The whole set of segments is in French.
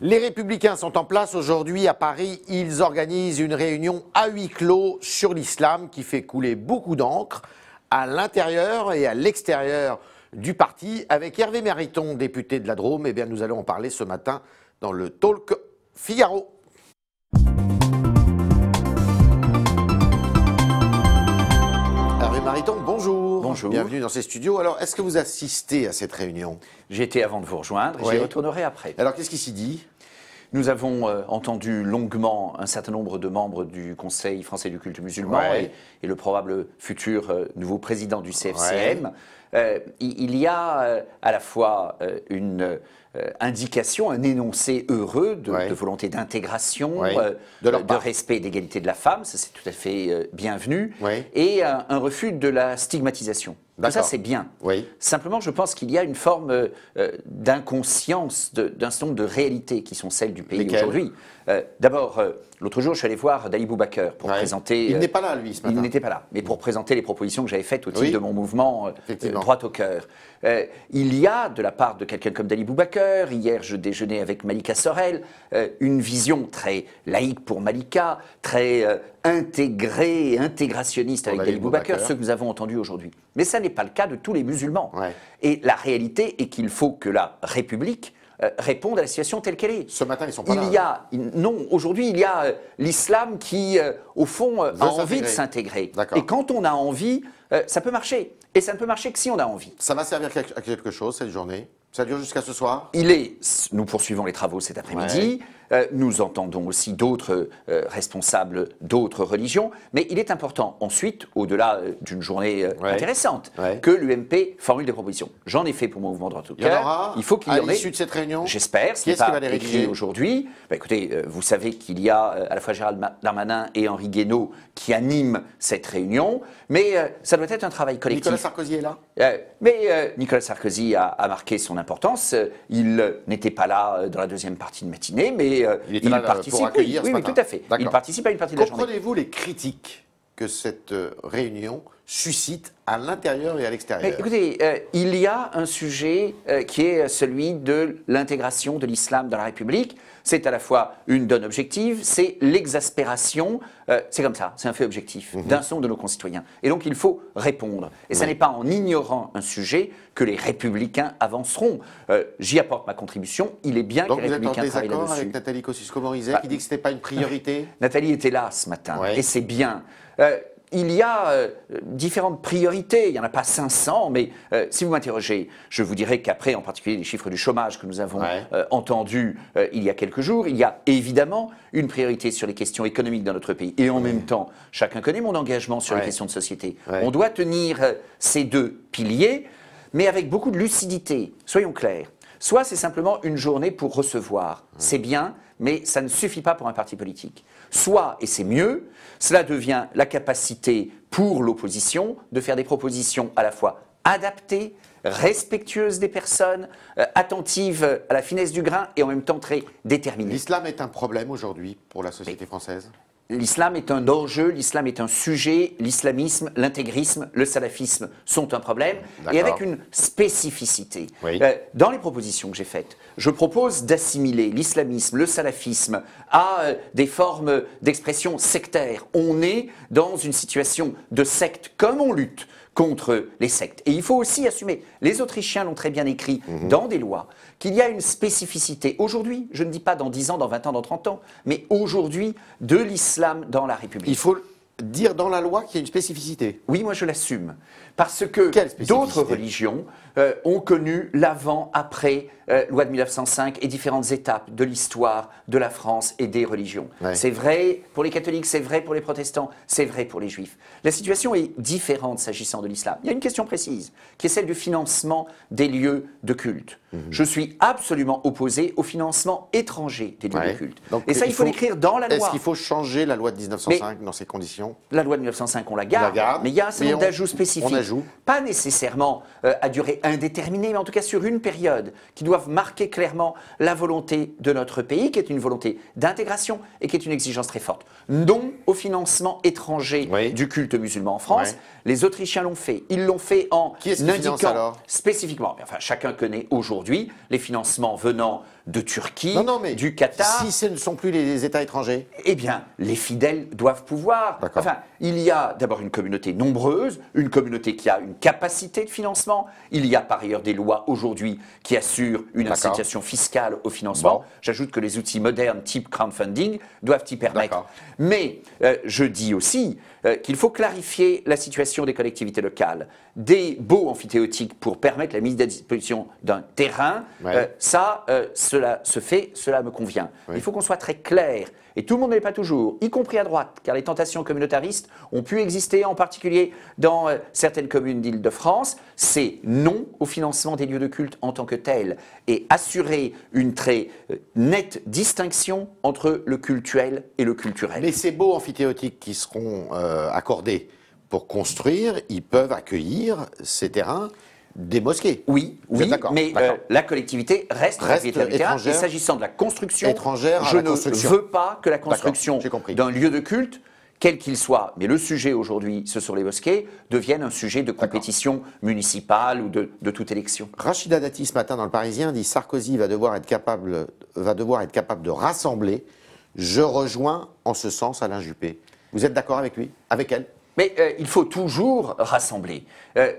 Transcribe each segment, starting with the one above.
Les Républicains sont en place aujourd'hui à Paris. Ils organisent une réunion à huis clos sur l'islam qui fait couler beaucoup d'encre à l'intérieur et à l'extérieur du parti. Avec Hervé Mariton, député de la Drôme, eh bien, nous allons en parler ce matin dans le Talk Figaro. Hervé Mariton, bonjour. Bonjour. Bienvenue dans ces studios. Alors, est-ce que vous assistez à cette réunion? J'y étais avant de vous rejoindre, Oui. j'y retournerai après. Alors, qu'est-ce qui s'y dit? Nous avons entendu longuement un certain nombre de membres du Conseil français du culte musulman Ouais. et le probable futur nouveau président du CFCM. Il y a à la fois une indication, un énoncé heureux de volonté d'intégration, de respect et d'égalité de la femme, ça c'est tout à fait bienvenu, et un refus de la stigmatisation. Tout ça, c'est bien. Simplement, je pense qu'il y a une forme d'inconscience d'un certain nombre de réalités qui sont celles du pays aujourd'hui. D'abord, l'autre jour, je suis allé voir Dali Boubaker pour présenter... Il n'est pas là, lui, ce matin. Il n'était pas là, mais pour présenter les propositions que j'avais faites au titre de mon mouvement droit au cœur. Il y a, de la part de quelqu'un comme Dali Boubaker, hier je déjeunais avec Malika Sorel, une vision très laïque pour Malika, très intégrée et intégrationniste avec Dali Boubaker, ce que nous avons entendu aujourd'hui. Mais ça n'est pas le cas de tous les musulmans. Et la réalité est qu'il faut que la République réponde à la situation telle qu'elle est. Ce matin, ils sont pas là. Non, aujourd'hui, il y a l'islam qui, au fond, a envie de s'intégrer. Et quand on a envie, ça peut marcher. Et ça ne peut marcher que si on a envie. Ça va servir à quelque chose, cette journée? Ça dure jusqu'à ce soir? Nous poursuivons les travaux cet après-midi. Nous entendons aussi d'autres responsables d'autres religions. Mais il est important, ensuite, au-delà d'une journée intéressante, que l'UMP formule des propositions. J'en ai fait pour mon mouvement droit au cœur. Il faut qu'il y en ait à l'issue de cette réunion. J'espère. Qui est-ce qui va les rédiger aujourd'hui? Écoutez, vous savez qu'il y a à la fois Gérald Darmanin et Henri Guénaud qui animent cette réunion. Mais ça doit être un travail collectif. Nicolas Sarkozy est là? Nicolas Sarkozy a marqué son importance. Il n'était pas là dans la deuxième partie de matinée, mais il participe. Pour accueillir ce oui, matin. Tout à fait. Il participe à une partie de la journée. Comprenez-vous les critiques que cette réunion suscite à l'intérieur et à l'extérieur? Écoutez, il y a un sujet qui est celui de l'intégration de l'islam dans la République. C'est à la fois une donne objective, c'est l'exaspération, c'est comme ça, c'est un fait objectif d'un certain nombre de nos concitoyens. Et donc il faut répondre. Et ce n'est pas en ignorant un sujet que les Républicains avanceront. J'y apporte ma contribution, il est bien que les Républicains travaillent là-dessus. Donc vous êtes en désaccord avec Nathalie Kosciusko-Morizet qui dit que ce n'était pas une priorité? Nathalie était là ce matin, et c'est bien. Il y a différentes priorités, il n'y en a pas 500, mais si vous m'interrogez, je vous dirais qu'après, en particulier les chiffres du chômage que nous avons entendus il y a quelques jours, il y a évidemment une priorité sur les questions économiques dans notre pays. Et en même temps, chacun connaît mon engagement sur les questions de société. On doit tenir ces deux piliers, mais avec beaucoup de lucidité, soyons clairs. Soit c'est simplement une journée pour recevoir, c'est bien, mais ça ne suffit pas pour un parti politique. Soit, et c'est mieux, cela devient la capacité pour l'opposition de faire des propositions à la fois adaptées, respectueuses des personnes, attentives à la finesse du grain et en même temps très déterminées. L'islam est un problème aujourd'hui pour la société française? L'islam est un enjeu, l'islam est un sujet, l'islamisme, l'intégrisme, le salafisme sont un problème, et avec une spécificité. Dans les propositions que j'ai faites, je propose d'assimiler l'islamisme, le salafisme à des formes d'expression sectaire. On est dans une situation de secte, comme on lutte contre les sectes. Et il faut aussi assumer, les Autrichiens l'ont très bien écrit dans des lois, qu'il y a une spécificité aujourd'hui, je ne dis pas dans 10 ans, dans 20 ans, dans 30 ans, mais aujourd'hui, de l'islam dans la République. Il faut dire dans la loi qu'il y a une spécificité. Oui, moi je l'assume. Parce que d'autres religions ont connu l'avant-après loi de 1905 et différentes étapes de l'histoire de la France et des religions. C'est vrai pour les catholiques, c'est vrai pour les protestants, c'est vrai pour les juifs. La situation est différente s'agissant de l'islam. Il y a une question précise, qui est celle du financement des lieux de culte. Je suis absolument opposé au financement étranger des lieux de culte. Donc, et ça, il faut l'écrire dans la loi. Est-ce qu'il faut changer la loi de 1905 dans ces conditions? La loi de 1905, on la garde, mais il y a un certain nombre d'ajouts spécifiques. Pas nécessairement à durée indéterminée, mais en tout cas sur une période, qui doivent marquer clairement la volonté de notre pays, qui est une volonté d'intégration et qui est une exigence très forte. Non au financement étranger du culte musulman en France. Les Autrichiens l'ont fait. Ils l'ont fait en indiquant spécifiquement. Enfin, chacun connaît aujourd'hui les financements venant de Turquie, mais du Qatar. Si ce ne sont plus les États étrangers? Eh bien, les fidèles doivent pouvoir. Enfin, il y a d'abord une communauté nombreuse, une communauté qui a une capacité de financement. Il y a par ailleurs des lois aujourd'hui qui assurent une incitation fiscale au financement. J'ajoute que les outils modernes type crowdfunding doivent y permettre. Mais je dis aussi qu'il faut clarifier la situation des collectivités locales. Des baux amphithéotiques pour permettre la mise à disposition d'un terrain, cela se fait, cela me convient. Il faut qu'on soit très clair. Et tout le monde n'est pas toujours, y compris à droite, car les tentations communautaristes ont pu exister, en particulier dans certaines communes d'Île-de-France. C'est non au financement des lieux de culte en tant que tels et assurer une très nette distinction entre le cultuel et le culturel. Mais ces baux amphithéotiques qui seront accordés pour construire, ils peuvent accueillir ces terrains des mosquées. Oui, mais la collectivité reste propriétaire du terrain. Et s'agissant de la construction, je ne veux pas que la construction d'un lieu de culte, quel qu'il soit, mais le sujet aujourd'hui, ce sont les mosquées, devienne un sujet de compétition municipale ou de toute élection. Rachida Dati, ce matin, dans Le Parisien, dit « Sarkozy va devoir être capable de rassembler. Je rejoins en ce sens Alain Juppé. » Vous êtes d'accord avec lui? Avec elle? Mais il faut toujours rassembler.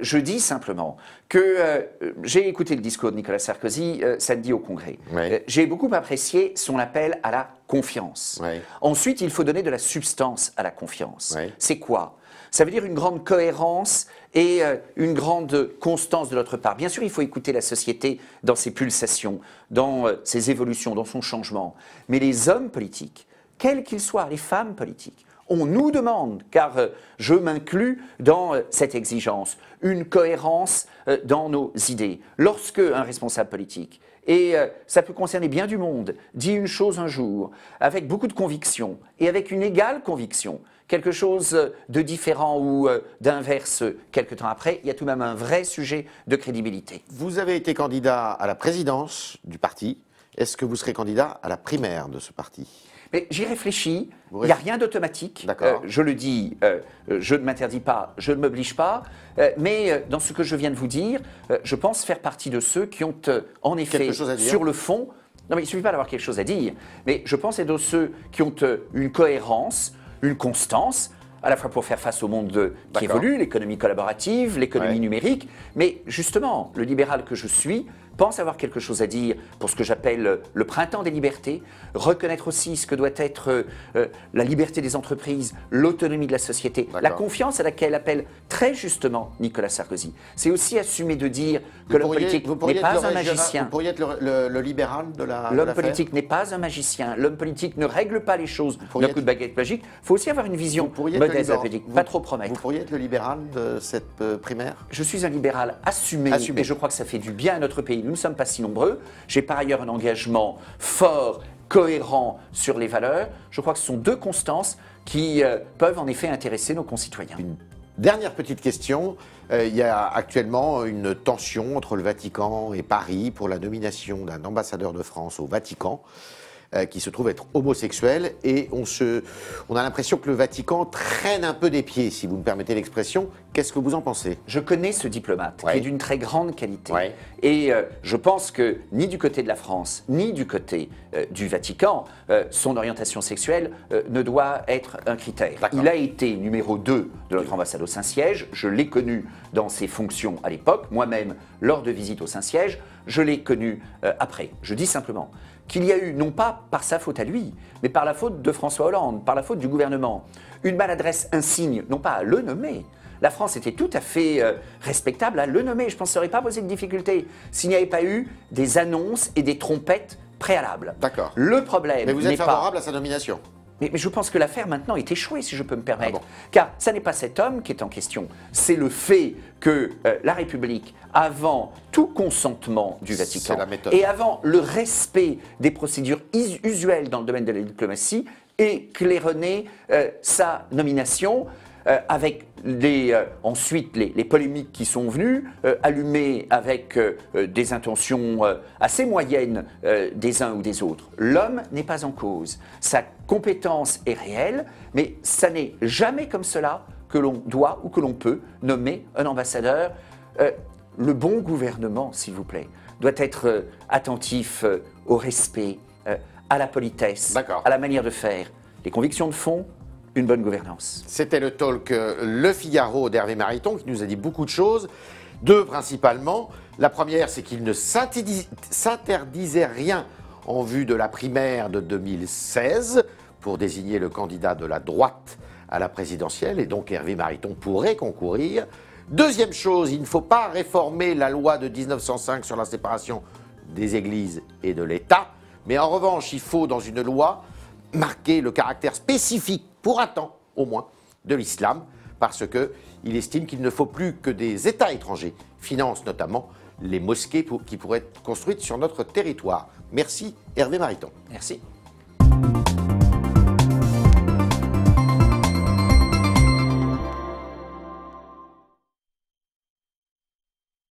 Je dis simplement que j'ai écouté le discours de Nicolas Sarkozy samedi au Congrès. J'ai beaucoup apprécié son appel à la confiance. Ensuite, il faut donner de la substance à la confiance. C'est quoi? Ça veut dire une grande cohérence et une grande constance de notre part. Bien sûr, il faut écouter la société dans ses pulsations, dans ses évolutions, dans son changement. Mais les hommes politiques, quels qu'ils soient, les femmes politiques, on nous demande, car je m'inclus dans cette exigence, une cohérence dans nos idées. Lorsque un responsable politique, et ça peut concerner bien du monde, dit une chose un jour, avec beaucoup de conviction, et avec une égale conviction, quelque chose de différent ou d'inverse quelque temps après, il y a tout de même un vrai sujet de crédibilité. Vous avez été candidat à la présidence du parti. Est-ce que vous serez candidat à la primaire de ce parti? Mais j'y réfléchis, il n'y a rien d'automatique, je le dis, je ne m'interdis pas, je ne m'oblige pas, mais dans ce que je viens de vous dire, je pense faire partie de ceux qui ont en effet, sur le fond, non mais il ne suffit pas d'avoir quelque chose à dire, mais je pense être de ceux qui ont une cohérence, une constance, à la fois pour faire face au monde qui évolue, l'économie collaborative, l'économie numérique, mais justement, le libéral que je suis pense avoir quelque chose à dire pour ce que j'appelle le printemps des libertés, reconnaître aussi ce que doit être la liberté des entreprises, l'autonomie de la société, la confiance à laquelle appelle très justement Nicolas Sarkozy. C'est aussi assumer de dire que l'homme politique n'est pas un magicien. Vous pourriez être le libéral de la L'homme politique n'est pas un magicien. L'homme politique ne règle pas les choses d'un coup de baguette magique. Il faut aussi avoir une vision modeste de la politique, pas trop promettre. Vous pourriez être le libéral de cette primaire? Je suis un libéral assumé et je crois que ça fait du bien à notre pays. Nous ne sommes pas si nombreux. J'ai par ailleurs un engagement fort, cohérent sur les valeurs. Je crois que ce sont deux constances qui peuvent en effet intéresser nos concitoyens. Une dernière petite question. Il y a actuellement une tension entre le Vatican et Paris pour la nomination d'un ambassadeur de France au Vatican qui se trouve être homosexuel, et on a l'impression que le Vatican traîne un peu des pieds, si vous me permettez l'expression. Qu'est-ce que vous en pensez? Je connais ce diplomate qui est d'une très grande qualité et je pense que ni du côté de la France ni du côté du Vatican, son orientation sexuelle ne doit être un critère. Il a été numéro 2 de notre ambassade au Saint-Siège, je l'ai connu dans ses fonctions à l'époque, moi-même lors de visites au Saint-Siège, je l'ai connu après. Je dis simplement qu'il y a eu, non pas par sa faute à lui, mais par la faute de François Hollande, par la faute du gouvernement, une maladresse insigne, non pas à le nommer. La France était tout à fait respectable à le nommer. Je pense que ça n'aurait pas posé de difficulté s'il n'y avait pas eu des annonces et des trompettes préalables. D'accord. Le problème n'est pas... Mais vous êtes favorable à sa nomination? Mais je pense que l'affaire maintenant est échouée, si je peux me permettre. Car ça n'est pas cet homme qui est en question, c'est le fait que la République, avant tout consentement du Vatican et avant le respect des procédures usuelles dans le domaine de la diplomatie, ait claironné sa nomination avec ensuite les polémiques qui sont venues, allumées avec des intentions assez moyennes des uns ou des autres. L'homme n'est pas en cause. Sa compétence est réelle, mais ça n'est jamais comme cela que l'on doit ou que l'on peut nommer un ambassadeur. Le bon gouvernement, s'il vous plaît, doit être attentif au respect, à la politesse, à la manière de faire. Les convictions de fond, une bonne gouvernance. C'était le talk Le Figaro d'Hervé Mariton qui nous a dit beaucoup de choses. Deux principalement. La première, c'est qu'il ne s'interdisait rien en vue de la primaire de 2016 pour désigner le candidat de la droite à la présidentielle, et donc Hervé Mariton pourrait concourir. Deuxième chose, il ne faut pas réformer la loi de 1905 sur la séparation des églises et de l'État, mais en revanche, il faut dans une loi marquer le caractère spécifique, pour un temps au moins, de l'islam, parce qu'il estime qu'il ne faut plus que des États étrangers financent notamment les mosquées qui pourraient être construites sur notre territoire. Merci Hervé Mariton. Merci.